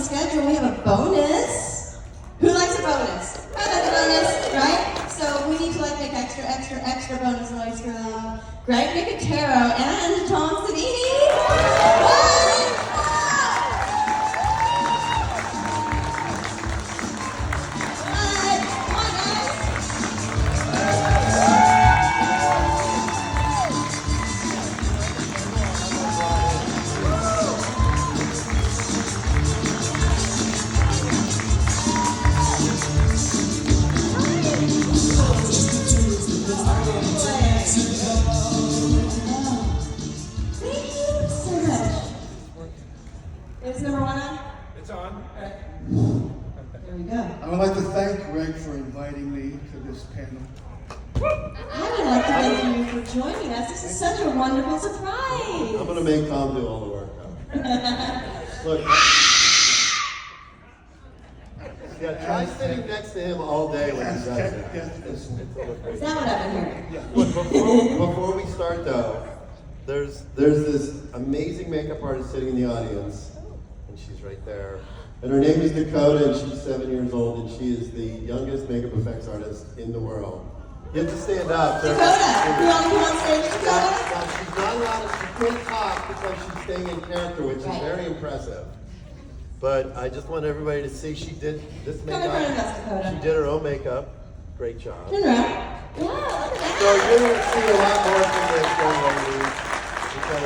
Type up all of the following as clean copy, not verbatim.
schedule, we have a bonus. Who likes a bonus? I like a bonus, right? So we need to make extra bonus noise for them. Greg Nicotero and Tom Savini. Is number one on? It's on. Right. There we go. I would like to thank Greg for inviting me to this panel. I would like to thank you for joining us. This is such a wonderful surprise. I'm going to make Tom do all the work. Look. Yeah, try sitting next to him all day when he does that. It's Is that what I've been hearing? Look, before we start though, there's this amazing makeup artist sitting in the audience, and she's right there. And her name is Nicotero, and she's 7 years old, and she is the youngest makeup effects artist in the world. You have to stand up. Dakota, you want to come on stage, Dakota? Now, she's not allowed to, she can't talk because she's staying in character, which is very impressive. But I just want everybody to see she did this makeup. Come in front of us, Dakota. She did her own makeup. Great job. Turn around. Yeah, look at that. So you're going to see a lot more from this young lady because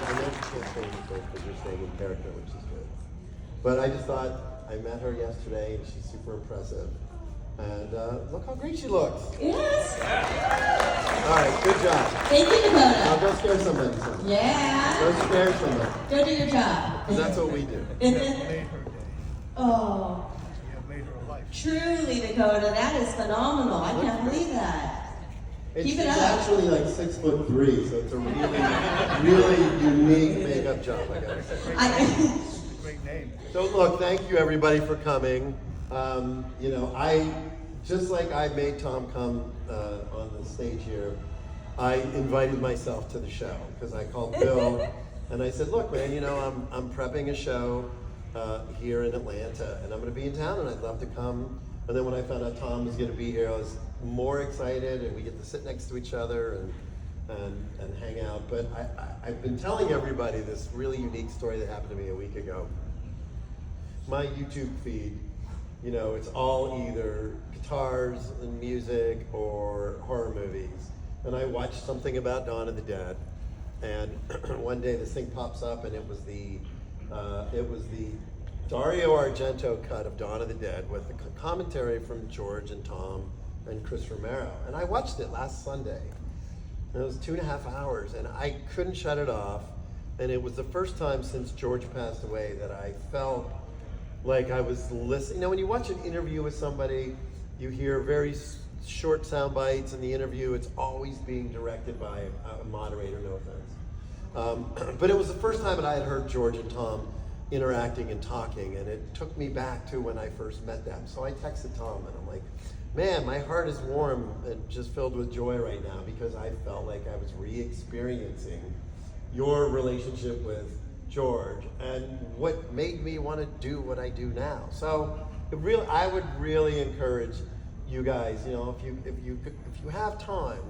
I know she can't stay in character because you're staying in character, which is good. But I just thought, I met her yesterday and she's super impressive. And look how great she looks. Yes. All right, good job. Thank you, Now Dakota. go scare somebody. Yeah. Go scare somebody. Go do your job. 'Cause that's what we do. Made her day. Oh, Yeah, made her life. truly, Dakota, that is phenomenal. I can't believe that. And Keep she's it up. actually like 6'3", so it's a really unique makeup job, I gotta say. Great name. So look, thank you everybody for coming. You know, just like I made Tom come on the stage here, I invited myself to the show because I called Bill and I said, look man, you know, I'm prepping a show here in Atlanta and I'm gonna be in town and I'd love to come. And then when I found out Tom was gonna be here, I was more excited and we get to sit next to each other and hang out. But I've been telling everybody this really unique story that happened to me a week ago. My YouTube feed, you know, it's all either guitars and music or horror movies. And I watched something about Dawn of the Dead, and one day this thing pops up, and it was the Dario Argento cut of Dawn of the Dead with the commentary from George and Tom and Chris Romero. And I watched it last Sunday. And it was 2.5 hours, and I couldn't shut it off. And it was the first time since George passed away that I felt like I was listening. You know, when you watch an interview with somebody, you hear very short sound bites in the interview. It's always being directed by a moderator, no offense. But it was the first time that I had heard George and Tom interacting and talking, and it took me back to when I first met them. So I texted Tom, and I'm like, man, my heart is warm and just filled with joy right now because I felt like I was re-experiencing your relationship with George and what made me want to do what I do now. So I would really encourage you guys, you know, if you have time,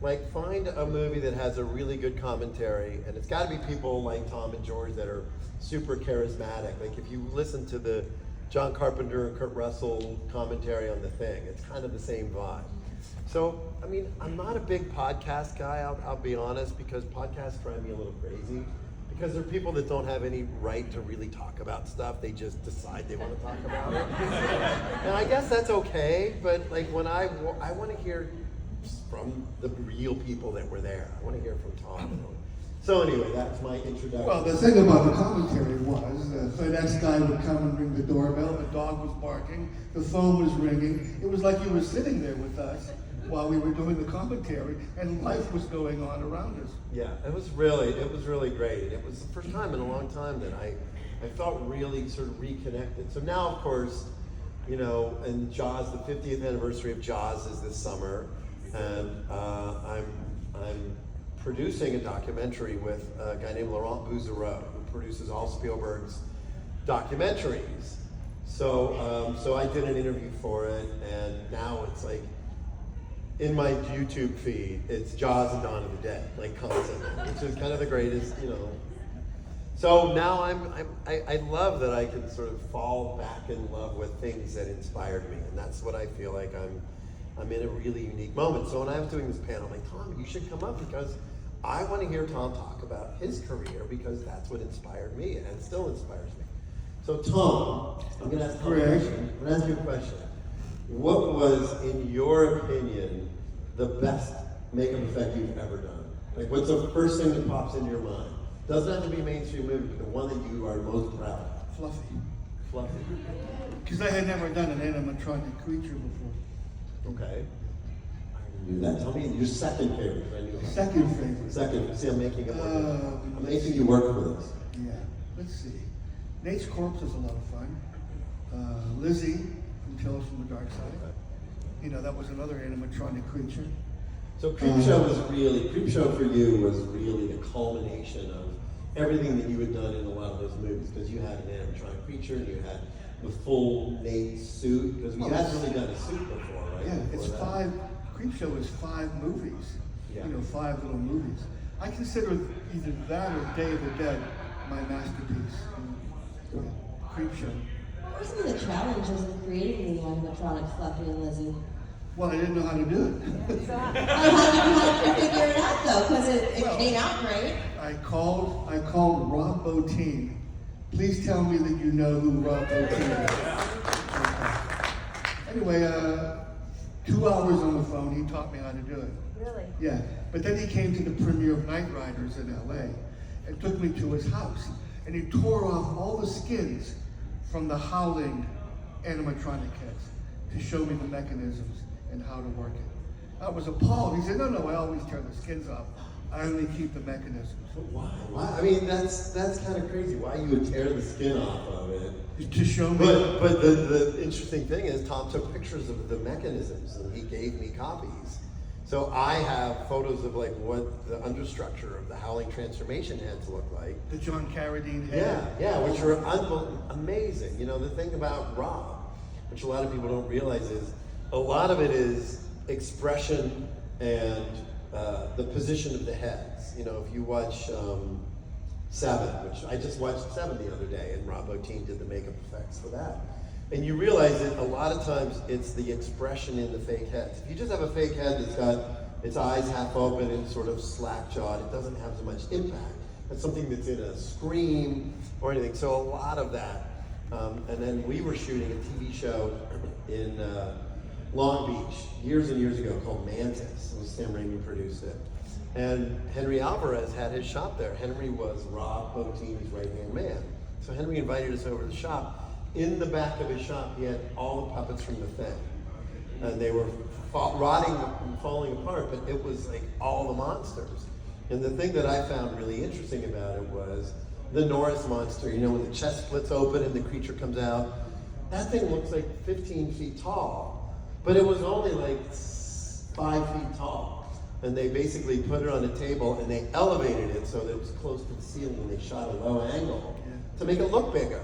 like find a movie that has a really good commentary, and it's got to be people like Tom and George that are super charismatic. Like if you listen to the John Carpenter and Kurt Russell commentary on The Thing, it's kind of the same vibe. So, I mean, I'm not a big podcast guy, I'll be honest, because podcasts drive me a little crazy. Because there are people that don't have any right to really talk about stuff. They just decide they want to talk about it. And I guess that's okay, but like when I want to hear from the real people that were there. I want to hear from Tom. So anyway, that's my introduction. Well, the thing about the commentary was the next guy would come and ring the doorbell, the dog was barking, the phone was ringing. It was like you were sitting there with us while we were doing the commentary, and life was going on around us. Yeah, it was really great. And it was the first time in a long time that I felt really sort of reconnected. So now, of course, you know, and Jaws, the 50th anniversary of Jaws is this summer, and I'm producing a documentary with a guy named Laurent Bouzereau, who produces all Spielberg's documentaries. So I did an interview for it, and now it's like in my YouTube feed, it's Jaws and Dawn of the Dead, like constantly, which is kind of the greatest, you know. So now I love that I can sort of fall back in love with things that inspired me, and that's what I feel like I'm in a really unique moment. So when I was doing this panel, I'm like, Tom, you should come up because I want to hear Tom talk about his career because that's what inspired me and still inspires me. So Tom, I'm going to ask you a question. I'm going to ask you a question. What was, in your opinion, the best makeup effect you've ever done? Like, what's the first thing that pops into your mind? Doesn't have to be a mainstream movie, but the one that you are most proud of. Fluffy. Fluffy. Because I had never done an animatronic creature before. Okay. I knew that. Tell me your second favorite. I knew that. Second favorite. Second. See, I'm making it work. I'm making you work for this. Yeah. Let's see. Nate's Corpse is a lot of fun. Lizzie from Tales from the Dark Side. You know, that was another animatronic creature. So Creepshow for you was really the culmination of everything that you had done in a lot of those movies, because you had an animatronic creature, and you had the full Nate suit, because we hadn't really done a suit before, right? Yeah, before it's that. five. Creepshow is 5 movies. Yeah. You know, 5 little movies. I consider either that or Day of the Dead my masterpiece. Creepshow. What were some of the challenges in creating the animatronic Fluffy and Lizzie? Well, I didn't know how to do it. How did you figure it out though? Because it came out great. I called Rob Bottin. Please tell me that you know who Rob Bottin is. Okay. Anyway, 2 hours on the phone, he taught me how to do it. Really? Yeah, but then he came to the premiere of Knight Riders in LA and took me to his house. And he tore off all the skins from the Howling animatronic heads to show me the mechanisms and how to work it. I was appalled. He said, no, I always tear the skins off. I only keep the mechanisms. Why? I mean, that's kind of crazy. Why you would tear the skin off of it? To show me. But the interesting thing is, Tom took pictures of the mechanisms and he gave me copies. So I have photos of like what the understructure of the Howling transformation heads look like. The John Carradine head. Yeah, which are amazing. You know, the thing about Rob, which a lot of people don't realize, is a lot of it is expression and the position of the heads. You know, if you watch Seven, which I just watched Seven the other day, and Rob Bottin did the makeup effects for that. And you realize that a lot of times it's the expression in the fake heads. If you just have a fake head that's got its eyes half open and sort of slack-jawed, it doesn't have so much impact. That's something that's in a Scream or anything. So a lot of that. And then we were shooting a TV show in Long Beach years and years ago called Mantis. And Sam Raimi produced it. And Henry Alvarez had his shop there. Henry was Rob Bottin's right-hand man. So Henry invited us over to the shop. In the back of his shop, he had all the puppets from The Thing. And they were rotting and falling apart, but it was like all the monsters. And the thing that I found really interesting about it was the Norris monster. You know, when the chest splits open and the creature comes out, that thing looks like 15 feet tall, but it was only like 5 feet tall. And they basically put it on a table and they elevated it so that it was close to the ceiling, and they shot a low angle to make it look bigger.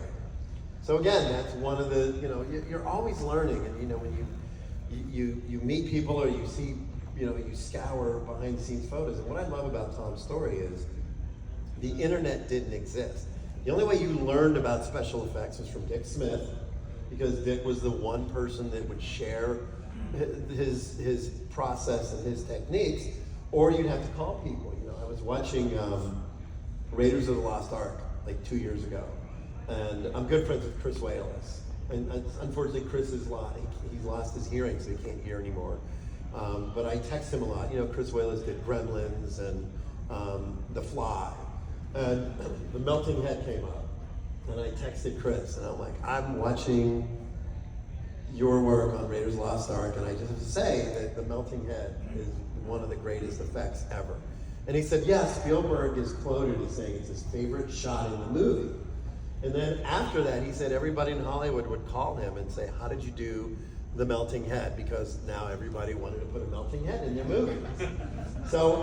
So again, that's one of the, you know, you're always learning, and you know, when you meet people or you see, you know, you scour behind the scenes photos. And what I love about Tom's story is the internet didn't exist. The only way you learned about special effects was from Dick Smith, because Dick was the one person that would share his process and his techniques, or you'd have to call people. You know, I was watching Raiders of the Lost Ark like 2 years ago. And I'm good friends with Chris Wallace. And unfortunately, Chris he's lost his hearing, so he can't hear anymore. But I text him a lot. You know, Chris Wallace did Gremlins and The Fly. And The Melting Head came up. And I texted Chris, and I'm like, I'm watching your work on Raiders of the Lost Ark, and I just have to say that The Melting Head is one of the greatest effects ever. And he said, yes, Spielberg is quoted as saying it's his favorite shot in the movie. And then after that, he said everybody in Hollywood would call him and say, how did you do The Melting Head? Because now everybody wanted to put a melting head in their movies. So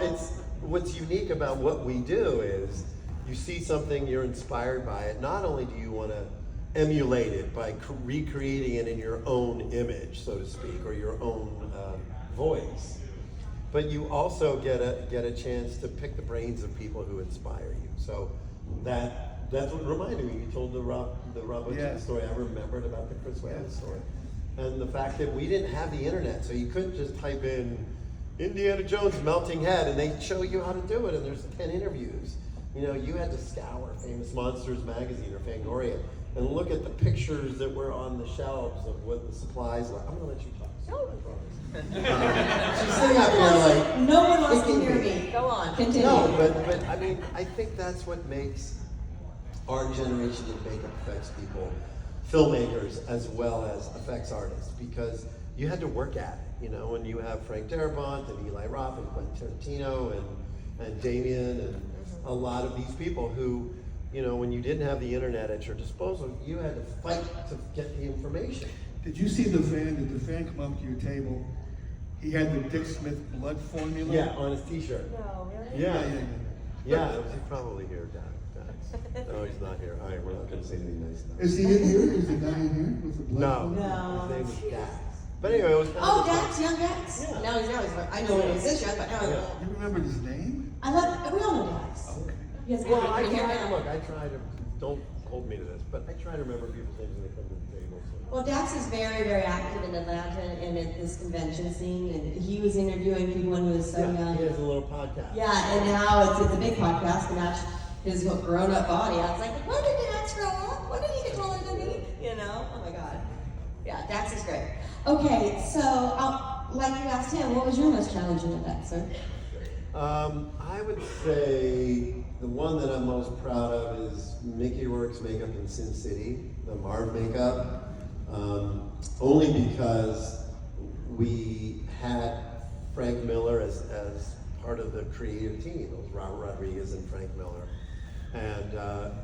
what's unique about what we do is you see something, you're inspired by it. Not only do you want to emulate it by recreating it in your own image, so to speak, or your own voice. But you also get a chance to pick the brains of people who inspire you. So that's what reminded me. You told the Rob Bottin story. I remembered about the Chris Whalen story, and the fact that we didn't have the internet, so you couldn't just type in Indiana Jones melting head, and they show you how to do it. And there's 10 interviews. You know, you had to scour Famous Monsters magazine or Fangoria and look at the pictures that were on the shelves of what the supplies were. I'm gonna let you talk. She's sitting out there like, no one wants to hear me. Go on, continue. No, but I mean, I think that's what makes our generation of makeup effects people filmmakers as well as effects artists, because you had to work at it, you know, and you have Frank Darabont and Eli Roth and Quentin Tarantino and Damien and a lot of these people who, you know, when you didn't have the internet at your disposal, you had to fight to get the information. Did you see the fan? Did the fan come up to your table? He had the Dick Smith blood formula. Yeah, on his T-shirt. No, really? Yeah, he's probably here, Dax. No, he's not here. All right, we're not going to say anything nice about it. Is he in here? Is the guy in here with the blood? No, his name was Dax. But anyway, it was kind of Dax, young Dax. Yeah. Now he's I know what it is yet, but now You remember his name? we all know Dax. Okay. Yes, Well, I try to, don't hold me to this, but I try to remember people's names when they come to the table. So. Well, Dax is very, very active in Atlanta and at this convention scene, and he was interviewing people when he was so young. He has a little podcast. Yeah, and now it's a big podcast to match his grown-up body. I was like, when did Dax grow up? When did he get taller than me? You know? Oh my God. Yeah, Dax is great. Okay, so like you asked him, what was your most challenging event, sir? I would say the one that I'm most proud of is Mickey Rourke's makeup in Sin City, the Marv makeup. Only because we had Frank Miller as part of the creative team. It was Robert Rodriguez and Frank Miller. And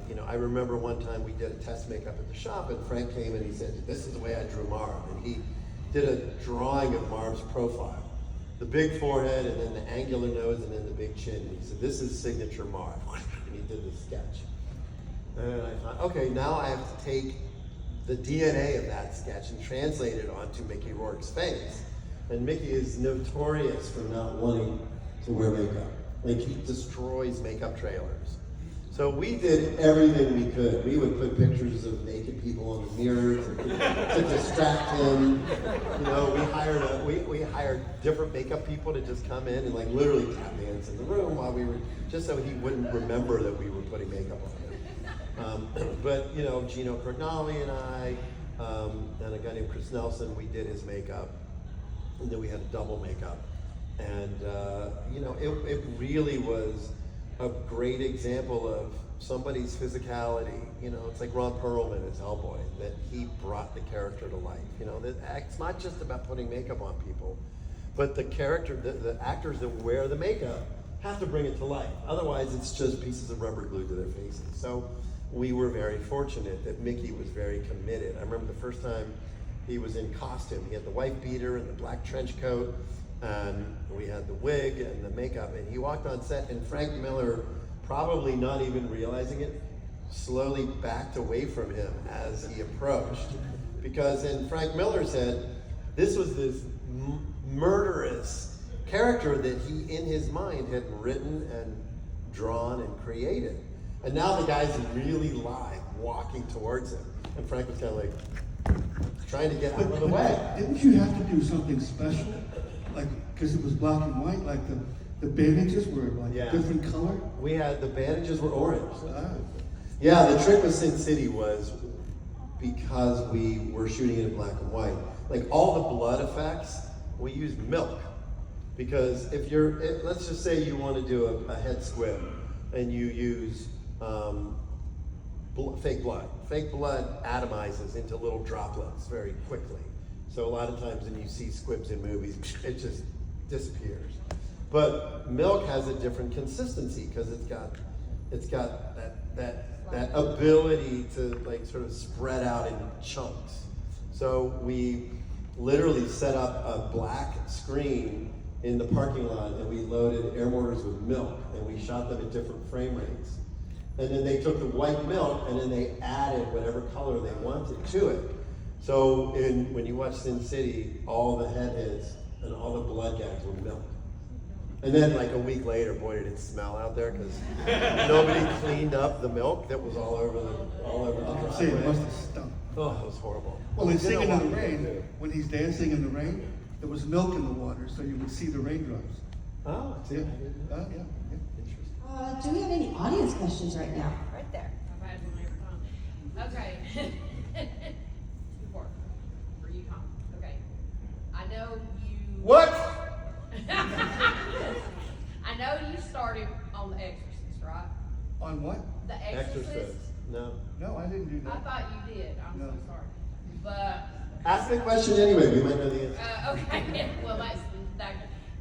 you know, I remember one time we did a test makeup at the shop, and Frank came and he said, "This is the way I drew Marv." And he did a drawing of Marv's profile. The big forehead, and then the angular nose, and then the big chin. And he said, "This is signature Marv." And he did the sketch. And I thought, okay, now I have to take the DNA of that sketch and translate it onto Mickey Rourke's face. And Mickey is notorious for not wanting to wear makeup. Like, he destroys makeup trailers. So we did everything we could. We would put pictures of naked people on the mirror to distract him. You know, we hired different makeup people to just come in and like literally tap dance in the room while we were, just so he wouldn't remember that we were putting makeup on him. But you know, Gino Cornali and I, and a guy named Chris Nelson, we did his makeup, and then we had a double makeup, and you know, it really was a great example of somebody's physicality. You know, it's like Ron Perlman as Hellboy, that he brought the character to life. You know, it's not just about putting makeup on people, but the character, the actors that wear the makeup have to bring it to life. Otherwise, it's just pieces of rubber glued to their faces. So we were very fortunate that Mickey was very committed. I remember the first time he was in costume. He had the white beater and the black trench coat, and we had the wig and the makeup, and he walked on set, and Frank Miller, probably not even realizing it, slowly backed away from him as he approached. Because then Frank Miller said, this was this murderous character that he, in his mind, had written and drawn and created. And now the guy's really live, walking towards him. And Frank was kind of like, trying to get out of the way. Didn't you have to do something special? Like, because it was black and white, like the bandages were like a different color? We had, the bandages were orange. Ah. Yeah, the trick with Sin City was because we were shooting it in black and white. Like all the blood effects, we used milk. Because if let's just say you want to do a head squib and you use fake blood. Fake blood atomizes into little droplets very quickly. So a lot of times when you see squibs in movies, it just disappears. But milk has a different consistency because it's got that ability to like sort of spread out in chunks. So we literally set up a black screen in the parking lot, and we loaded air mortars with milk, and we shot them at different frame rates. And then they took the white milk and then they added whatever color they wanted to it. So when you watch Sin City, all the heads and all the blood gags were milk. And then like a week later, boy, did it smell out there because nobody cleaned up the milk that was all over the Say it must have stunk. Oh, it was horrible. Well, in Singing in the Rain, when he's dancing in the rain, there was milk in the water, so you would see the raindrops. Oh, I see. Yeah. I didn't know. Yeah. Interesting. Do we have any audience questions right now? Right there. I've had one every time. Okay. Before, for you, Tom. Okay. I know you. What? I know you started on The Exorcist, right? On what? The Exorcist. Exorcist. No. No, I didn't do I that. thought you did. I'm No. so sorry. But Ask the question anyway. We might know the answer. okay. Well, that's that.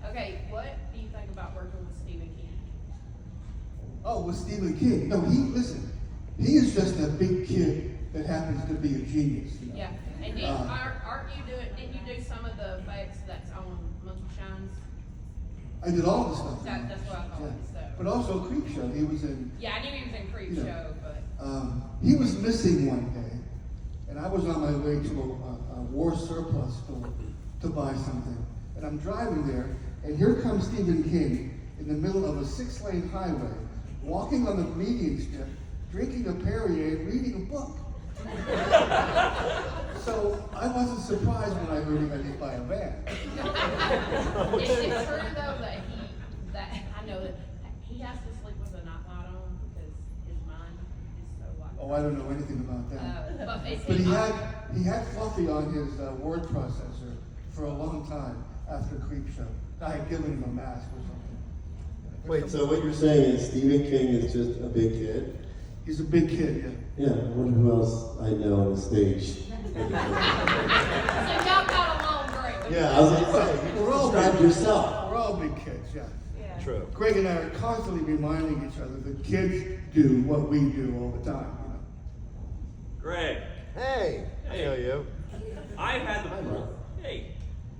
Okay. What do you think about working with Stephen King? Oh, with Stephen King. No, he is just a big kid that happens to be a genius. You know? Yeah. And aren't you doing? Didn't you do some of the effects that's on Monkey Shines? I did all the stuff. That's what I thought. Yeah. So. But also Creepshow. He was in. Yeah, I knew he was in Creep Yeah. Show, but He was missing one day, and I was on my way to a war surplus store to buy something. And I'm driving there, and here comes Stephen King in the middle of a 6-lane highway, walking on the median strip, drinking a Perrier, and reading a book. So I wasn't surprised when I heard he got hit by a van. is it true though that I know that he has to sleep with a nightlight on because his mind is so like. Oh, I don't know anything about that. But But he had Fluffy on his word processor for a long time after Creepshow. I had given him a mask or something. Wait, so what you're saying is Stephen King is just a big kid? He's a big kid, yeah. Yeah, I wonder who else I know on the stage. So y'all got along great. Yeah, I was going to say, you We're all described big- yourself. We're all big kids, yeah. Yeah. True. Greg and I are constantly reminding each other that kids do what we do all the time. You know? Greg, Hey, I know you. I've had Hi, the Mark.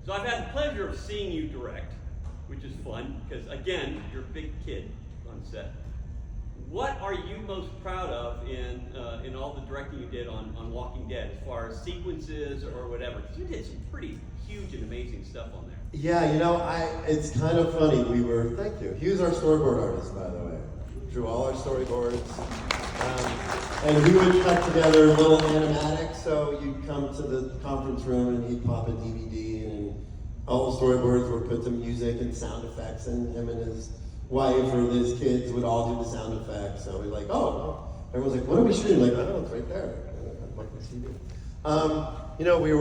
so I've had the pleasure of seeing you direct, which is fun because again, you're a big kid on set. What are you most proud of in all the directing you did on Walking Dead, as far as sequences or whatever? 'Cause you did some pretty huge and amazing stuff on there. Yeah, it's kind of funny. Thank you. He was our storyboard artist, by the way. Drew all our storyboards. And he would cut together little animatics, so you'd come to the conference room and he'd pop a DVD and all the storyboards were put to music and sound effects, and him and his wife or his kids would all do the sound effects. So we're like, oh, everyone's like, what are we shooting? Like, I don't know, it's right there. I'm like, what's he doing? When we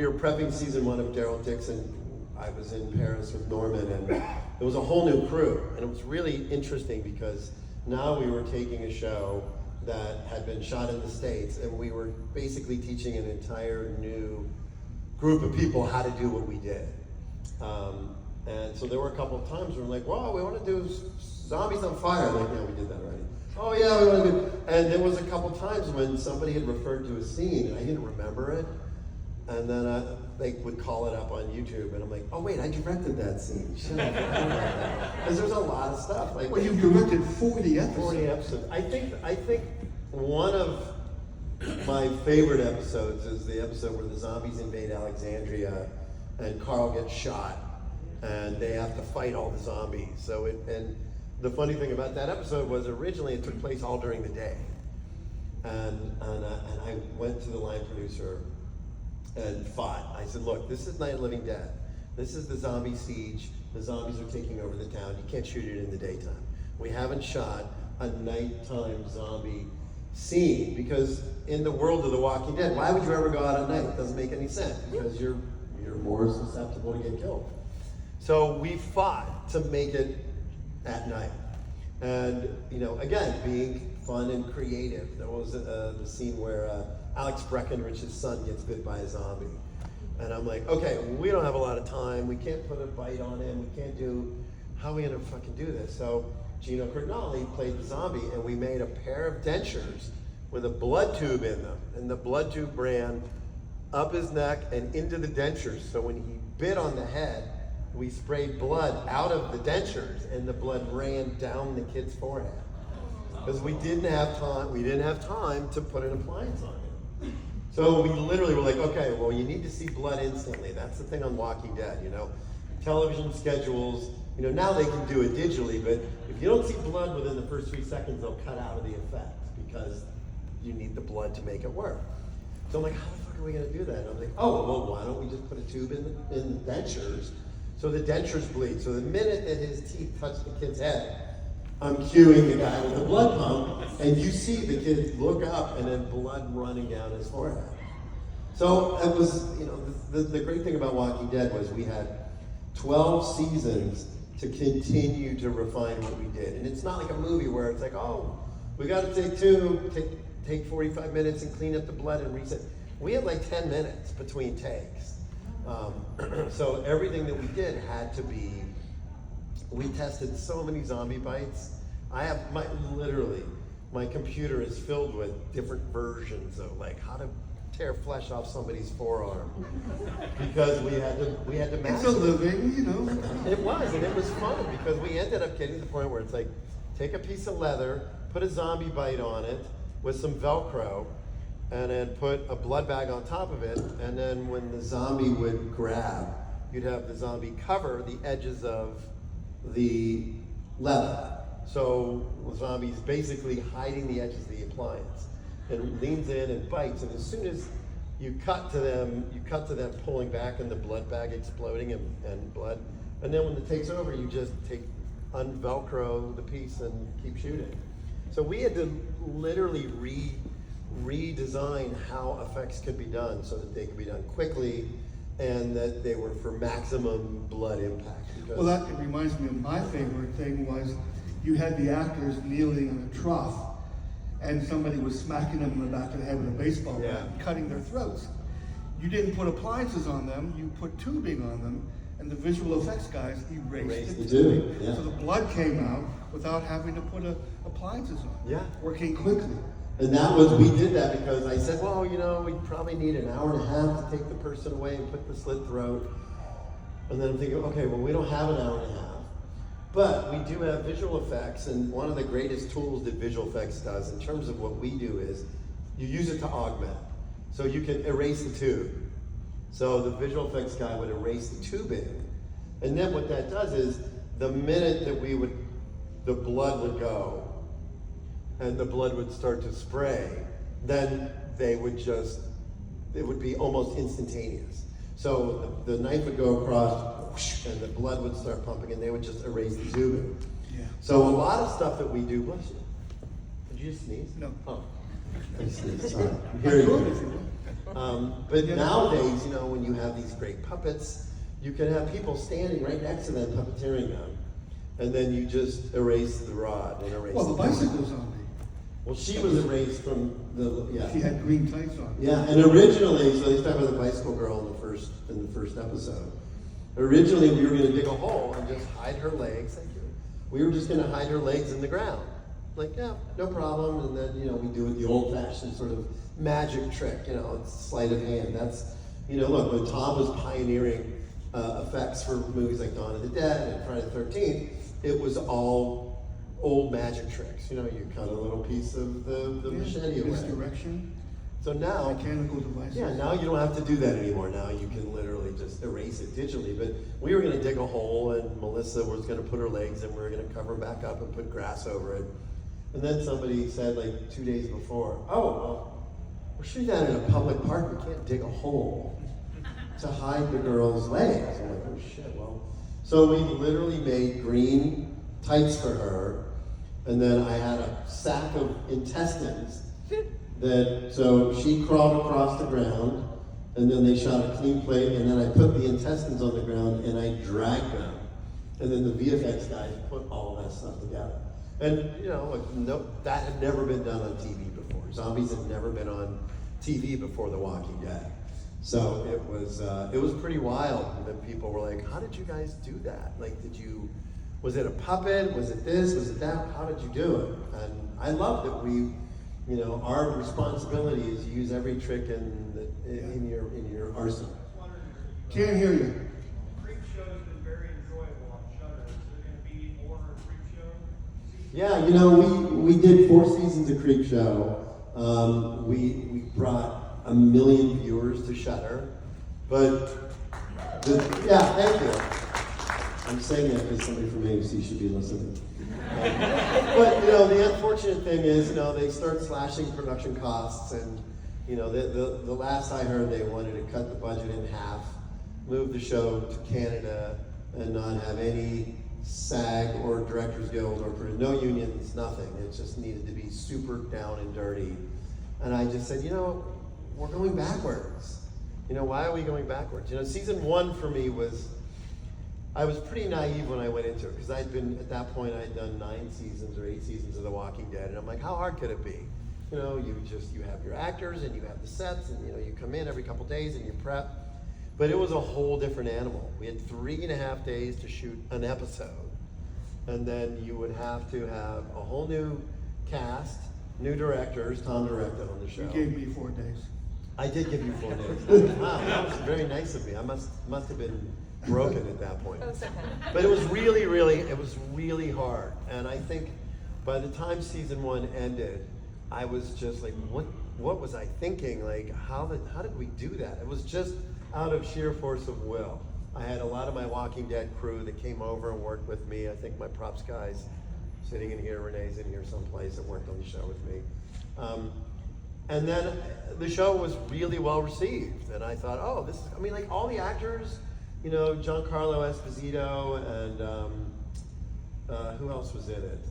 were prepping season 1 of Daryl Dixon, I was in Paris with Norman, and there was a whole new crew, and it was really interesting because now we were taking a show that had been shot in the States, and we were basically teaching an entire new group of people how to do what we did. And so there were a couple of times where we're like, wow, we want to do zombies on fire. Like, yeah, we did that already. Oh yeah, we want to do. And there was a couple of times when somebody had referred to a scene and I didn't remember it. And then they would call it up on YouTube, and I'm like, oh wait, I directed that scene. Because there's a lot of stuff. Like, Well, you directed 40 episodes. 40 episodes. I think one of my favorite episodes is the episode where the zombies invade Alexandria and Carl gets shot and they have to fight all the zombies. And the funny thing about that episode was originally it took place all during the day. And I went to the line producer and fought. I said, look, this is Night of the Living Dead. This is the zombie siege. The zombies are taking over the town. You can't shoot it in the daytime. We haven't shot a nighttime zombie scene because in the world of The Walking Dead, why would you ever go out at night? It doesn't make any sense because you're more susceptible to get killed. So we fought to make it at night. And, again, being fun and creative. There was the scene where Alex Breckenridge's son gets bit by a zombie. And I'm like, okay, we don't have a lot of time. We can't put a bite on him. We can't how are we gonna fucking do this? So Gino Crignali played the zombie, and we made a pair of dentures with a blood tube in them. And the blood tube ran up his neck and into the dentures. So when he bit on the head, we sprayed blood out of the dentures, and the blood ran down the kid's forehead. because we didn't have time. We didn't have time to put an appliance on him. So we literally were like, okay, well, you need to see blood instantly. That's the thing on Walking Dead, you know. Television schedules, you know, now they can do it digitally, but if you don't see blood within the first 3 seconds, they'll cut out of the effect because you need the blood to make it work. So I'm like, how the fuck are we gonna do that? And I'm like, oh, well, why don't we just put a tube in the dentures so the dentures bleed. So the minute that his teeth touch the kid's head, I'm cueing the guy with the blood pump, and you see the kid look up and then blood running down his forehead. So it was, you know, the great thing about Walking Dead was we had 12 seasons to continue to refine what we did. And it's not like a movie where it's like, oh, we got to take 45 minutes and clean up the blood and reset. We had like 10 minutes between takes. So everything that we did had to be, we tested so many zombie bites. I have literally, my computer is filled with different versions of like how to tear flesh off somebody's forearm because we had to match It's a living, you know. It was, and it was fun because we ended up getting to the point where it's like, take a piece of leather, put a zombie bite on it with some Velcro, and then put a blood bag on top of it, and then when the zombie would grab, you'd have the zombie cover the edges of the leather. So the zombie's basically hiding the edges of the appliance. And leans in and bites, and as soon as you cut to them pulling back and the blood bag exploding and blood. And then when it takes over, you just unvelcro the piece and keep shooting. So we had to literally redesign how effects could be done so that they could be done quickly and that they were for maximum blood impact. Well, that reminds me of my favorite thing was you had the actors kneeling in a trough and somebody was smacking them in the back of the head with a baseball bat, cutting their throats. You didn't put appliances on them, you put tubing on them, and the visual effects guys erased the tubing. Yeah. So the blood came out without having to put appliances on. Yeah. Working quickly. And we did that because I said, well, you know, we'd probably need an hour and a half to take the person away and put the slit throat. And then I'm thinking, okay, well, we don't have an hour and a half. But we do have visual effects, and one of the greatest tools that visual effects does in terms of what we do is you use it to augment. So you can erase the tube. So the visual effects guy would erase the tubing. And then what that does is the minute that the blood would go and the blood would start to spray, then it would be almost instantaneous. So the knife would go across, and the blood would start pumping, and they would just erase the tubing. Yeah. So a lot of stuff that we do, bless you. Did you sneeze? No. Oh. I sneezed, sorry. I'm hearing you. But nowadays, you know, when you have these great puppets, you can have people standing right next to them, puppeteering them, and then you just erase the rod and erase the the bicycle zombie. Well, she was erased from She had green tights on. Yeah, and originally, so they started with the bicycle girl in the first episode. Originally, we were going to dig a hole and just hide her legs. Thank you. We were just going to hide her legs in the ground. Like, yeah, no problem. And then, you know, we do it the old-fashioned sort of magic trick. You know, it's sleight of hand. That's, you know, look, when Tom was pioneering effects for movies like Dawn of the Dead and Friday the 13th, it was all old magic tricks. You know, you cut a little piece of the machete away. Misdirection. So now, Mechanical devices. yeah, now you don't have to do that anymore. Now you can literally just erase it digitally. But we were going to dig a hole, and Melissa was going to put her legs, and we were going to cover them back up and put grass over it. And then somebody said, like 2 days before, oh, well, we're shooting that in a public park. We can't dig a hole to hide the girl's legs. I'm like, oh shit. Well, so we literally made green tights for her, and then I had a sack of intestines. So she crawled across the ground, and then they shot a clean plate, and then I put the intestines on the ground and I dragged them. And then the VFX guys put all that stuff together. And you know, that had never been done on TV before. Zombies had never been on TV before The Walking Dead. So it was pretty wild. And then people were like, how did you guys do that? Like, was it a puppet? Was it this? Was it that? How did you do it? And I love that our responsibility is to use every trick in your arsenal. Can't hear you. Creep show has been very enjoyable on Shudder. Is there going to be more Creep show? Yeah, you know, we did 4 seasons of Creep Show. We brought 1 million viewers to Shudder, but yeah, thank you. I'm saying that because somebody from AMC should be listening. But you know, the unfortunate thing is, you know, they start slashing production costs, and you know, the last I heard, they wanted to cut the budget in half, move the show to Canada, and not have any SAG or Directors Guild or no unions, nothing. It just needed to be super down and dirty. And I just said, you know, we're going backwards. You know, why are we going backwards? You know, season 1 for me was, I was pretty naive when I went into it, because I'd been, at that point, I'd done 9 seasons or 8 seasons of The Walking Dead, and I'm like, how hard could it be? You know, you have your actors, and you have the sets, and you know, you come in every couple days and you prep. But it was a whole different animal. We had 3.5 days to shoot an episode, and then you would have to have a whole new cast, new directors. Tom directed on the show. You gave me 4 days. I did give you 4 days. Wow, that was very nice of me. I must have been broken at that point. But it was really hard. And I think by the time season 1 ended, I was just like, what was I thinking? Like, how did we do that? It was just out of sheer force of will. I had a lot of my Walking Dead crew that came over and worked with me. I think my props guys sitting in here, Renee's in here someplace, that worked on the show with me. And then the show was really well received. And I thought, oh, this is, I mean, like all the actors, you know, Giancarlo Esposito and who else was in it?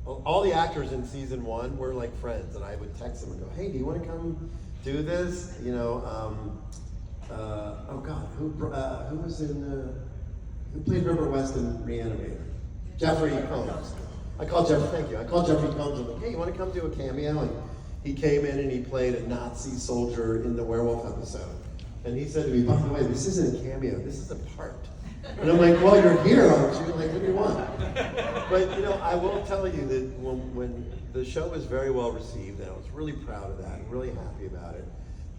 All the actors in season 1 were like friends, and I would text them and go, hey, do you want to come do this? You know, oh God, who was in, who played River West in Reanimator? Jeffrey Combs. I called Jeffrey Combs. I'm like, hey, you want to come do a cameo? And he came in and he played a Nazi soldier in the werewolf episode. And he said to me, by the way, this isn't a cameo, this is a part. And I'm like, well, you're here, aren't you? Like, what do you want? But, you know, I will tell you that when the show was very well received, and I was really proud of that and really happy about it.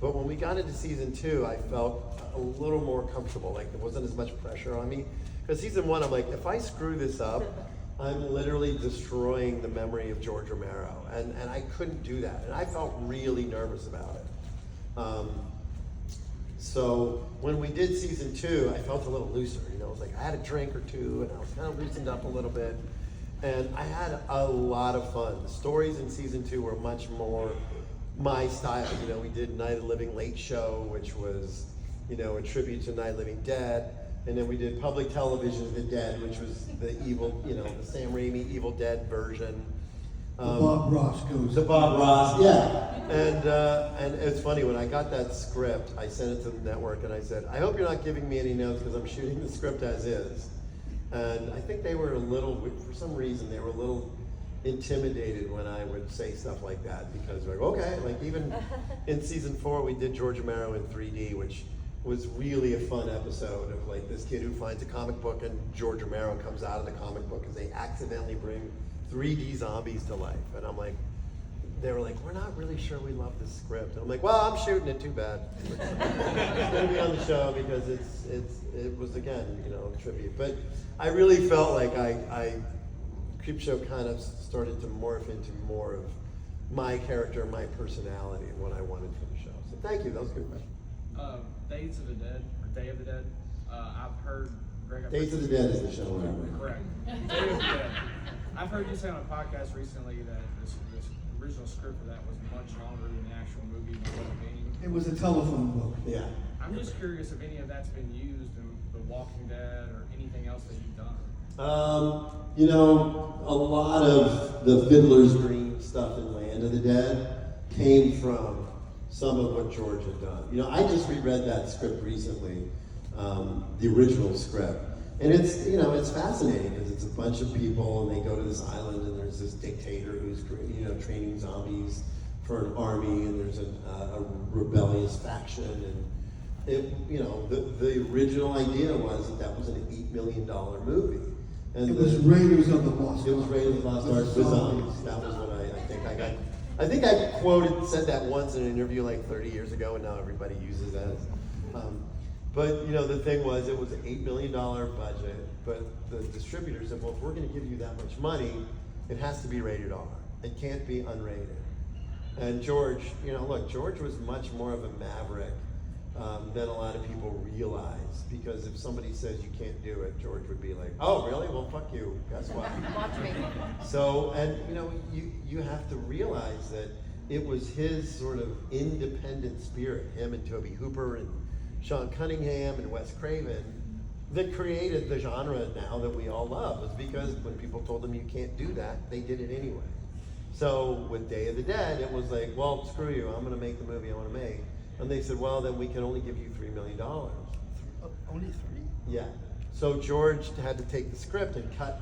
But when we got into season 2, I felt a little more comfortable. Like, there wasn't as much pressure on me. Because season 1, I'm like, if I screw this up, I'm literally destroying the memory of George Romero. And I couldn't do that. And I felt really nervous about it. So when we did season 2, I felt a little looser. You know, it was like I had a drink or two, and I was kind of loosened up a little bit. And I had a lot of fun. The stories in season 2 were much more my style. You know, we did Night of the Living Late Show, which was, you know, a tribute to Night of the Living Dead. And then we did Public Television of the Dead, which was the evil, you know, the Sam Raimi Evil Dead version. Bob Ross goes. The Bob Ross, yeah. And it's funny, when I got that script, I sent it to the network and I said, I hope you're not giving me any notes because I'm shooting the script as is. And I think they were a little, for some reason, they were a little intimidated when I would say stuff like that, because they're like, okay, like even in season 4, we did George Romero in 3D, which was really a fun episode of like this kid who finds a comic book and George Romero comes out of the comic book and they accidentally bring 3D zombies to life. And I'm like, they were like, we're not really sure we love this script. And I'm like, well, I'm shooting it, too bad. It's gonna be on the show because it was, again, you know, a tribute. But I really felt like Creep Show kind of started to morph into more of my character, my personality, and what I wanted for the show. So thank you, that was a good question. Days of the Dead, or Day of the Dead, I've heard, Greg, Days of the Dead is the show, remember? correct. Day of the Dead. I've heard you say on a podcast recently that this original script for that was much longer than the actual movie ended up being. It was a telephone book. Yeah. I'm just curious if any of that's been used in The Walking Dead or anything else that you've done. You know, a lot of the Fiddler's Dream stuff in Land of the Dead came from some of what George had done. You know, I just reread that script recently, the original script. And it's, you know, it's fascinating because it's a bunch of people and they go to this island and there's this dictator who's, you know, training zombies for an army, and there's a rebellious faction. And it, you know, the original idea was that was an $8 million movie. And It was Raiders of the Lost Ark. It was Raiders of the Lost Ark with zombies. That was what I think I got. I think I said that once in an interview like 30 years ago, and now everybody uses that. But you know, the thing was, it was an $8 million budget, but the distributor said, well, if we're going to give you that much money, it has to be rated R. It can't be unrated. And George, look, George was much more of a maverick than a lot of people realize, because if somebody says you can't do it, George would be like, oh, really? Well, fuck you. Guess what? Watch me. So, and you have to realize that it was his sort of independent spirit, him and Toby Hooper and Sean Cunningham and Wes Craven, that created the genre now that we all love. It's because when people told them you can't do that, they did it anyway. So with Day of the Dead, it was like, well, screw you, I'm gonna make the movie I wanna make. And they said, well, then we can only give you $3 million. Only 3? Yeah. So George had to take the script and cut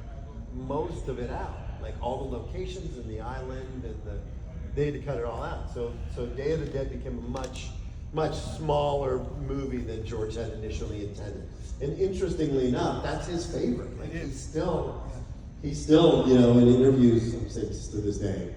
most of it out, like all the locations and the island and they had to cut it all out. So Day of the Dead became a much smaller movie than George had initially intended. And interestingly enough, that's his favorite. Like he's still, in interviews, I'm saying to this day.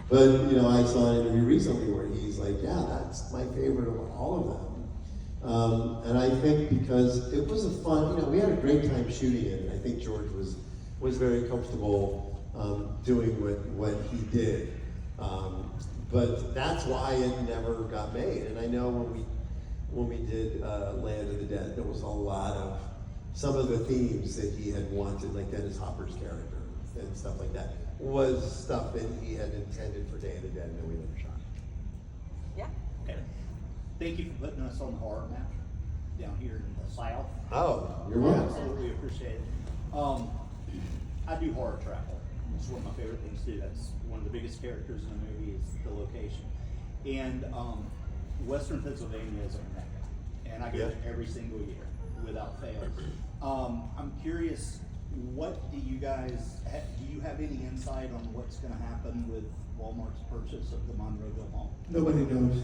But I saw an interview recently where he's like, yeah, that's my favorite of all of them. And I think because it was a fun, we had a great time shooting it, and I think George was very comfortable doing what he did. But that's why it never got made. And I know when we did Land of the Dead, there was a lot of some of the themes that he had wanted, like Dennis Hopper's character and stuff like that, was stuff that he had intended for Day of the Dead that we never shot. Yeah. Okay. Thank you for putting us on the horror map down here in the South. Oh, you're welcome. Absolutely appreciate it. I do horror travel. It's one of my favorite things to do. That's one of the biggest characters in the movie is the location. And Western Pennsylvania is a mecca, and I go there every single year without fail. I'm curious, what do you guys do? You have any insight on what's going to happen with Walmart's purchase of the Monroeville Mall? Nobody knows,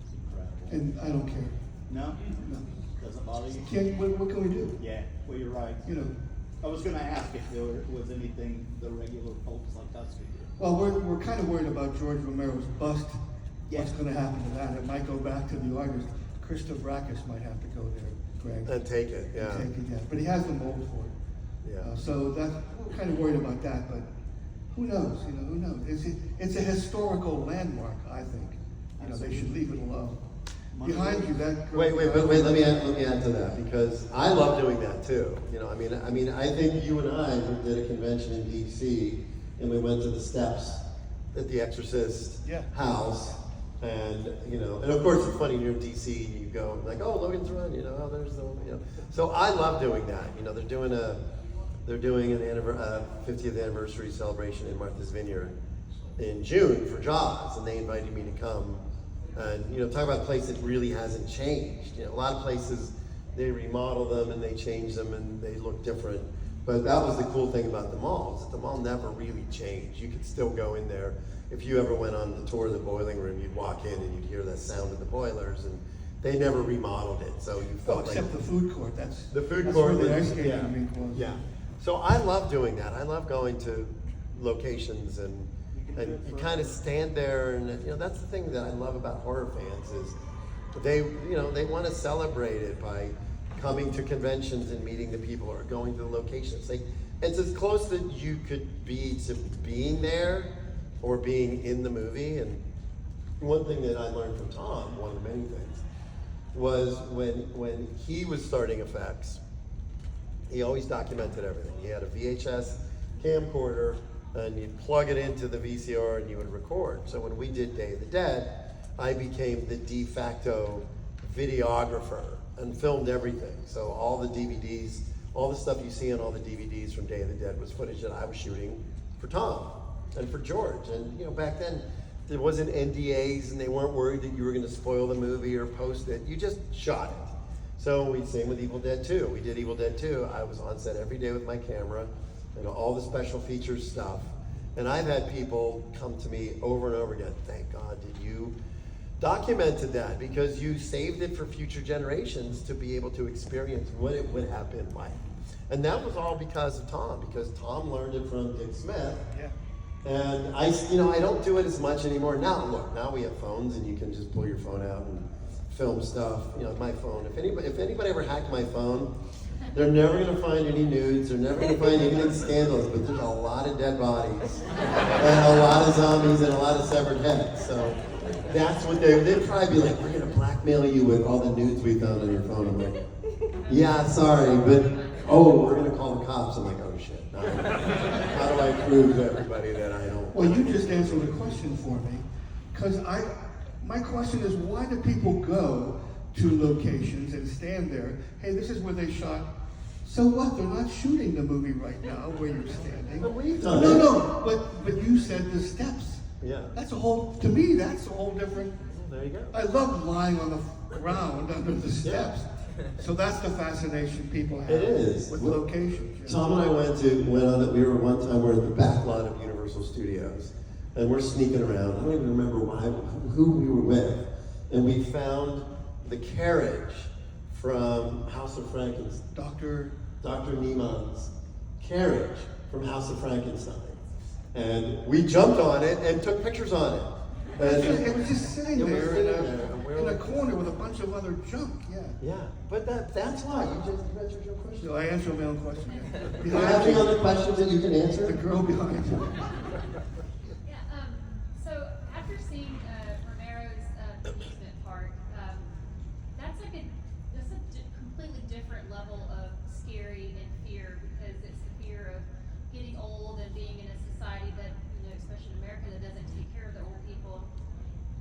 It's incredible. and I don't care. No? No. Doesn't bother you? What can we do? Yeah, well, you're right. I was going to ask if there was anything the regular folks like us could do. Well, we're kind of worried about George Romero's bust. Yeah. What's going to happen to that? It might go back to the artist. Christoph Brakis might have to go there, Greg. And take it, yeah. Take it, yeah. But he has the mold for it. Yeah. So we're kind of worried about that, but who knows? Who knows? It's a historical landmark, I think. They should leave it alone. Behind you, that. Wait, let me add to that, because I love doing that too. I think you and I did a convention in DC, and we went to the steps at the Exorcist house, and and of course it's funny, you're in DC and you go like, oh, Logan's Run, there's the, So I love doing that. They're doing an 50th anniversary celebration in Martha's Vineyard in June for Jaws, and they invited me to come. And talk about a place that really hasn't changed. A lot of places they remodel them and they change them and they look different. But that was the cool thing about the mall, is that the mall never really changed. You could still go in there. If you ever went on the tour of the boiling room, you'd walk in and you'd hear the sound of the boilers, and they never remodeled it. So you felt except the food court. That's food court. Where the ice skating rink was. Yeah. So I love doing that. I love going to locations and you kind of stand there, and that's the thing that I love about horror fans is they want to celebrate it by coming to conventions and meeting the people or going to the locations. It's as close that you could be to being there or being in the movie. And one thing that I learned from Tom, one of the many things, was when he was starting effects, he always documented everything. He had a VHS camcorder, and you'd plug it into the VCR and you would record. So when we did Day of the Dead, I became the de facto videographer and filmed everything. So all the DVDs, all the stuff you see on all the DVDs from Day of the Dead was footage that I was shooting for Tom and for George. And back then there wasn't NDAs, and they weren't worried that you were going to spoil the movie or post it. You just shot it. So same with Evil Dead 2. We did Evil Dead 2. I was on set every day with my camera and all the special features stuff. And I've had people come to me over and over again, thank God did you documented that, because you saved it for future generations to be able to experience what it would have been like. And that was all because of Tom, because Tom learned it from Dick Smith. Yeah. And I don't do it as much anymore. Now we have phones and you can just pull your phone out and film stuff. My phone, if anybody ever hacked my phone, They're never going to find any nudes. They're never going to find anything scandalous. But there's a lot of dead bodies, and a lot of zombies, and a lot of severed heads. So that's what they'd probably be like. We're going to blackmail you with all the nudes we found on your phone. I'm like, yeah, sorry, but we're going to call the cops. I'm like, oh shit. How do I prove to everybody that I don't? Well, you just answered the question for me, because my question is, why do people go to locations and stand there? Hey, this is where they shot. So what? They're not shooting the movie right now where you're standing. But we've done No, it. no, but you said the steps. Yeah. To me, that's a whole different. There you go. I love lying on the ground under the steps. So that's the fascination people have It is. with locations. Tom and I went on that. We were one time. We're at the back lot of Universal Studios, and we're sneaking around. I don't even remember who we were with, and we found the carriage from House of Frankenstein. Dr. Niemann's carriage from House of Frankenstein, and we jumped on it and took pictures on it. And It was just sitting there in We're a corner with a bunch of other junk. Yeah, but that's why you just answered your question. So I answered my own question. Do you have any other questions that you can answer? The girl behind you. Yeah, so after seeing Romero's amusement park, that's a completely different level of scary and fear, because it's the fear of getting old and being in a society that, especially in America, that doesn't take care of the old people.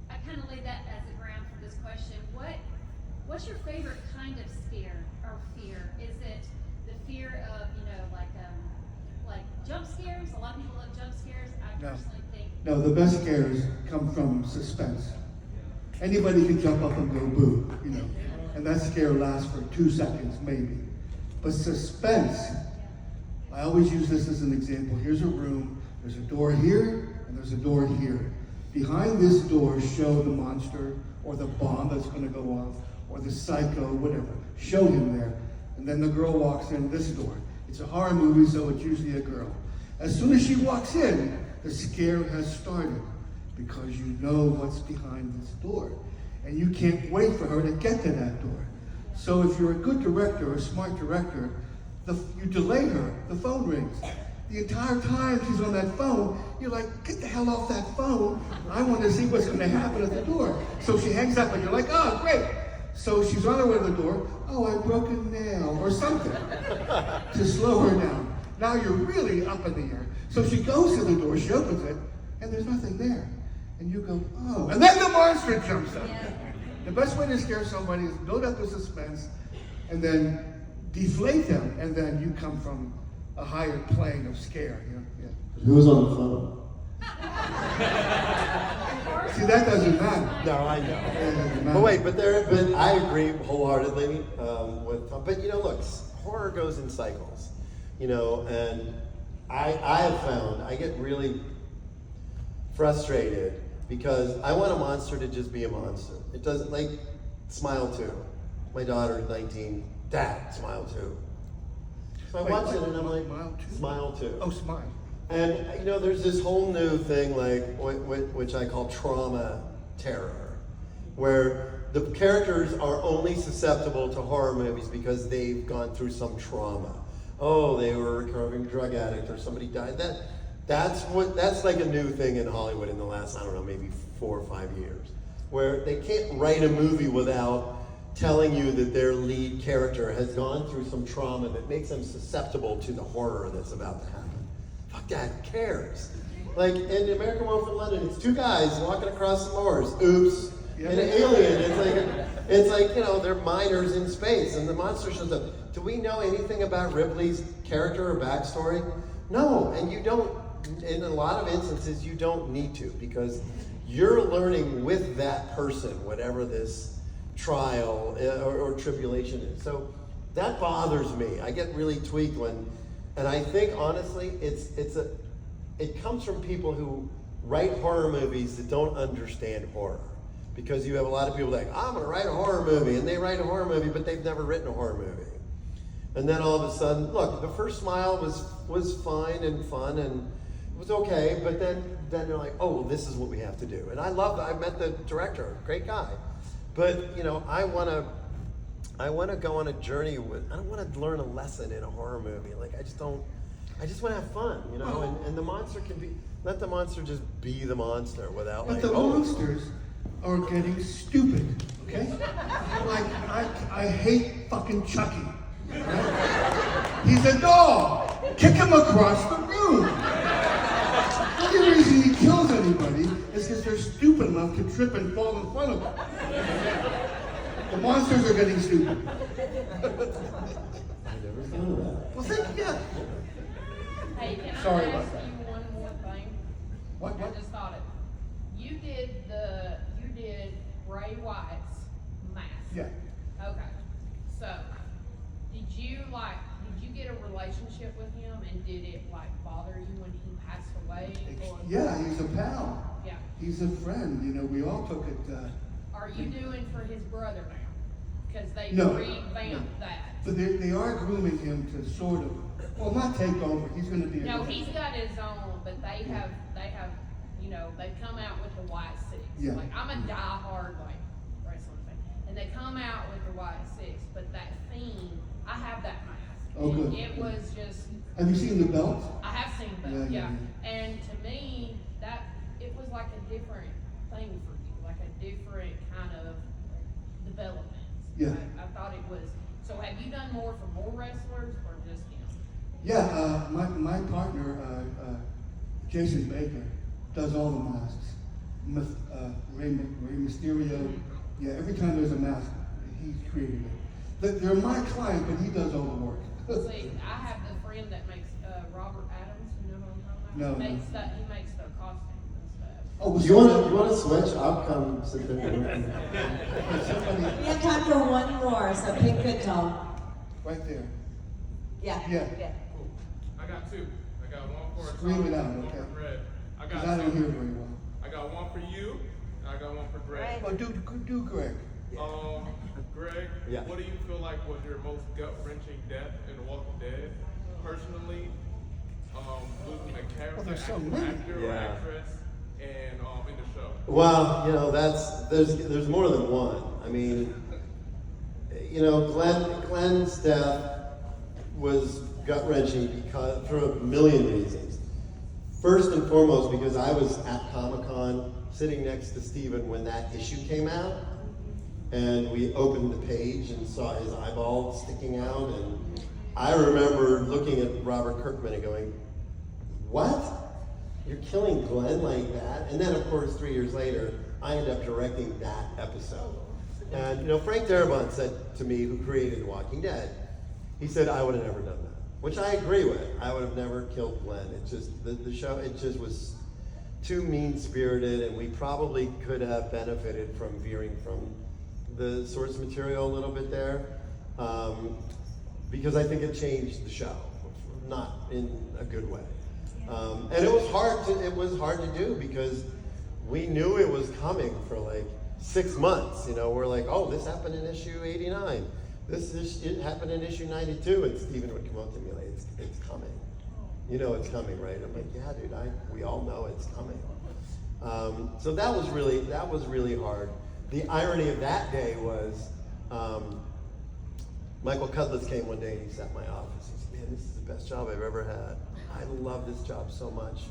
I kind of laid that as the ground for this question. What's your favorite kind of scare or fear? Is it the fear of, like jump scares? A lot of people love jump scares. I personally think. No, the best scares come from suspense. Anybody can jump up and go boo, and that scare lasts for 2 seconds maybe. But suspense, I always use this as an example. Here's a room, there's a door here, and there's a door here. Behind this door, show the monster or the bomb that's going to go off, or the psycho, whatever. Show him there. And then the girl walks in this door. It's a horror movie, so it's usually a girl. As soon as she walks in, the scare has started, because you know what's behind this door. And you can't wait for her to get to that door. So if you're a good director, a smart director, you delay her, the phone rings. The entire time she's on that phone, you're like, get the hell off that phone. I want to see what's going to happen at the door. So she hangs up and you're like, oh, great. So she's on her way to the door. Oh, I broke a nail or something to slow her down. Now you're really up in the air. So she goes to the door, she opens it, and there's nothing there. And you go, oh. And then the monster jumps up. Yeah. The best way to scare somebody is build up the suspense and then deflate them, and then you come from a higher plane of scare. Who was on the phone? See, that doesn't matter. No, I know. That doesn't matter. But wait, but I agree wholeheartedly with Tom. But look, horror goes in cycles, and I have found I get really frustrated because I want a monster to just be a monster. It doesn't, like Smile 2. My daughter's 19. Dad, Smile 2. So I Wait, watch it what? and I'm like, Smile 2? Smile 2. Oh, smile. And there's this whole new thing, like which I call trauma terror, where the characters are only susceptible to horror movies because they've gone through some trauma. Oh, they were a recovering drug addict, or somebody died. That's like a new thing in Hollywood in the last, I don't know, maybe 4 or 5 years, where they can't write a movie without telling you that their lead character has gone through some trauma that makes them susceptible to the horror that's about to happen. Fuck that, who cares? Like in American Werewolf in London, it's 2 guys walking across the moors. Oops. Yeah. And an alien. It's like they're miners in space, and the monster shows up. Do we know anything about Ripley's character or backstory? No, and you don't. In a lot of instances, you don't need to, because you're learning with that person, whatever this trial or tribulation is. So that bothers me. I get really tweaked and I think honestly, it comes from people who write horror movies that don't understand horror. Because you have a lot of people like, I'm gonna write a horror movie, and they write a horror movie, but they've never written a horror movie. And then all of a sudden, look, the first Smile was fine and fun and it was okay, but then they're like, oh, well, this is what we have to do. And I met the director, great guy. But I wanna I want to go on a journey with. I don't want to learn a lesson in a horror movie. Like I just don't. I just want to have fun, you know. And the monster can be. Let the monster just be the monster without But like. the monsters are getting stupid, okay? Like, I hate fucking Chucky. Right? He's a dog. Kick him across the room. The only reason he kills anybody is because they're stupid enough to trip and fall in front of him. The monsters are getting stupid. I never thought of that. Well, thank you. Yeah. Hey, can Sorry I about ask that. you one more thing? What? I just thought it. You did Bray Wyatt's mask. Yeah. Okay. So, did you get a relationship with him, and did it like bother you when he passed away? Or Yeah, he's a pal. Yeah. He's a friend. You know, we all took it. Are you doing for his brother now? Because they No. revamped that. But they are grooming him to sort of, well, not take over. He's going to be. No, he's got his own, but they have, you know, they've come out with the White Six. Yeah. Like, I'm a diehard, like, wrestling fan. And they come out with the White Six, but that theme, I have that mask. Oh, And good. it was just, Have you seen the belt? I have seen both, Yeah, yeah. And to me, it was like a different thing for you, like a different kind of development. Yeah. I thought it was, so have you done more for more wrestlers or just him? Yeah, my partner, Jason Baker, does all the masks. Rey Mysterio, yeah, every time there's a mask, he's created it. They're my client, but he does all the work. See, I have the friend that makes Robert Adams. You know who I'm talking about? No, He makes no. he makes their costumes and stuff. Oh, You want to switch? I'll come sit there. somebody We have time for one more, so pick good, Tom. right there. Yeah. Yeah. I got two. I got one for Scream it Tom, out, one okay? for Greg. Because I don't hear very well. I got one for you, and I got one for Greg. Oh, do Greg. Greg, Yeah. what do you feel like was your most gut-wrenching death in The Walking Dead? Personally, losing a character, Well, there's so actual many. actor or Yeah. actress, and in the show. Well, you know, there's more than one. I mean, you know, Glenn's death was gut-wrenching because for a million reasons. First and foremost, because I was at Comic-Con sitting next to Steven when that issue came out, and we opened the page and saw his eyeball sticking out, and I remember looking at Robert Kirkman and going, "What? You're killing Glenn like that?" And then, of course, 3 years later, I ended up directing that episode. And, you know, Frank Darabont said to me, who created Walking Dead, he said, "I would have never done that." Which I agree with. I would have never killed Glenn. It just, the show, it just was too mean-spirited, and we probably could have benefited from veering from the source material a little bit there. Because I think it changed the show, not in a good way. And it was hard to do because we knew it was coming for like 6 months. You know, we're like, oh, this happened in issue 89. It happened in issue 92, and Steven would come up to me like, it's coming. You know it's coming, right? I'm like, yeah, dude, we all know it's coming. So that was really hard. The irony of that day was, Michael Cudlitz came one day and he sat in my office. He said, "Man, this is the best job I've ever had. I love this job so much."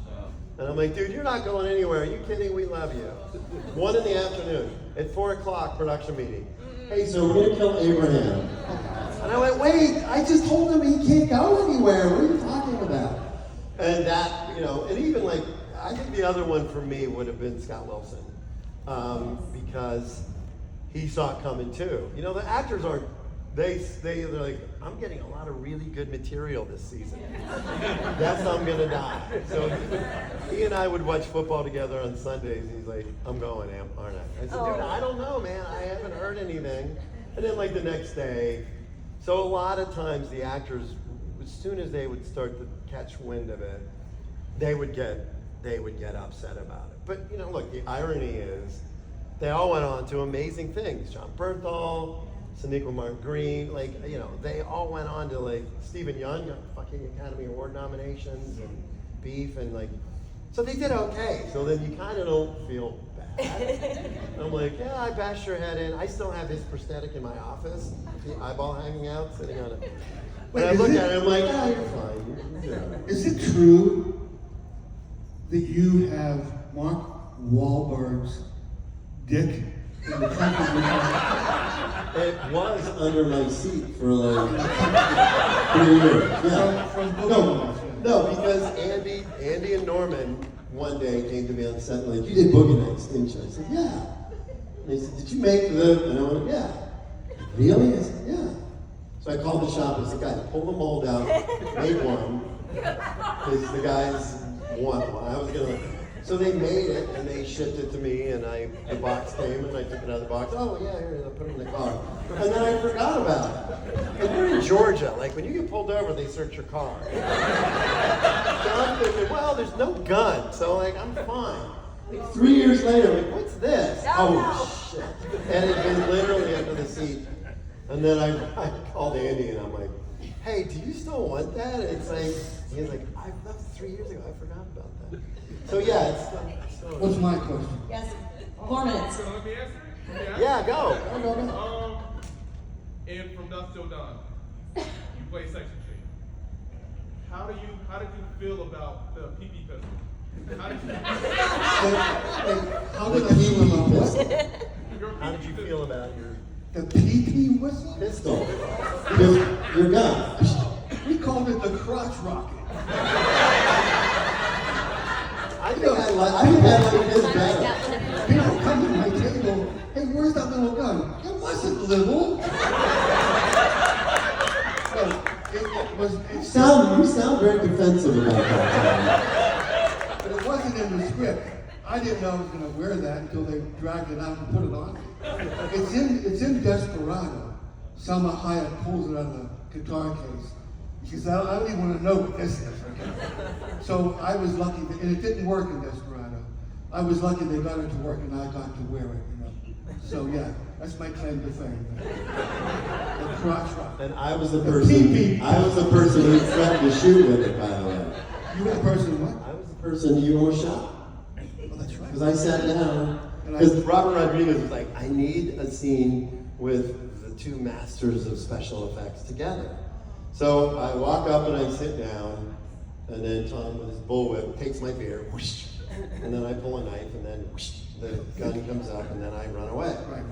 And I'm like, "Dude, you're not going anywhere. Are you kidding? We love you." 1 in the afternoon, at 4 o'clock, production meeting. "Hey, so we're gonna kill Abraham." And I went, "Wait, I just told him he can't go anywhere. What are you talking about?" And that, you know, and even like, I think the other one for me would have been Scott Wilson. Because he saw it coming too. You know, the actors aren't, they're like, "I'm getting a lot of really good material this season. That's how I'm gonna die." So he and I would watch football together on Sundays, and he's like, "I'm going, aren't I?" I said, "Dude, I don't know, man. I haven't heard anything." And then like the next day, so a lot of times the actors, as soon as they would start to catch wind of it, they would get upset about it. But you know, look, the irony is, they all went on to amazing things. John Bernthal, Sonequa Martin Green, like, you know, they all went on to, like, Stephen Young got fucking Academy Award nominations, and Beef, and like, so they did okay. So then you kind of don't feel bad. I'm like, yeah, I bashed your head in. I still have his prosthetic in my office, the eyeball hanging out, sitting on it. But I look at it, I'm like, ah, you're fine. You're good. Is it true that you have Mark Wahlberg's dick in the trunk of your car? It was under my seat for like 3 years. Yeah. From No, because Andy and Norman one day came to me on set and like, you did Boogie Nights, didn't you? I said, yeah. And they said, did you make the? And I went, yeah. Really? I said, yeah. So I called the shop and said, guys, pull the mold out, make one, because the guys want one. I was gonna. So they made it and they shipped it to me, and the box came and I took it out of the box. Oh yeah, here, I put it in the car. And then I forgot about it. And we're in Georgia. Like when you get pulled over, they search your car. So I'm thinking, well, there's no gun, so like I'm fine. Like 3 years later, I'm like, what's this? Oh shit! And it had been literally under the seat. And then I called Andy and I'm like, hey, do you still want that? And it's like, he's like, that was 3 years ago. I forgot about that. So yeah, it's still. What's my question? Yes, 4 minutes. So let me answer it? Yeah, go. And From Dusk Till Dawn, you play section chick. How did you feel about the PP pistol? How did you How did I feel about what? How did you feel about your The PP whistle? pistol? Your gun. We called it the crotch rocket. I think I like this better. People come to my table, hey, where's that little gun? It wasn't little. So, You sound very defensive about that. but it wasn't in the script. I didn't know I was going to wear that until they dragged it out and put it on me. It's in Desperado. Selma Hayek pulls it out of the guitar case. She said, I don't even want to know what this is. So I was lucky, and it didn't work in Desperado. I was lucky they got it to work and I got to wear it, you know. So yeah, that's my claim to fame. The crotch rock. And I was the The person. PP. I was the person who threatened to shoot with it, by the way. You were the person what? I was the person you almost shot. Oh, that's right. Because I sat down. Because Robert Rodriguez was like, I need a scene with the two masters of special effects together. So I walk up and I sit down, and then Tom with his bullwhip takes my beer, whoosh, and then I pull a knife, and then whoosh, the gun comes up, and then I run away. Right.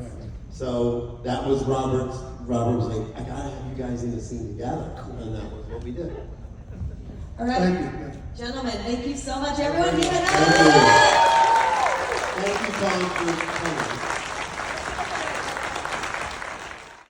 So that was Robert's. Robert was like, I gotta have you guys in the scene together, and that was what we did. All right, Thank you. gentlemen, thank you so much. Everyone, give it up. Thank you, Tom, for coming.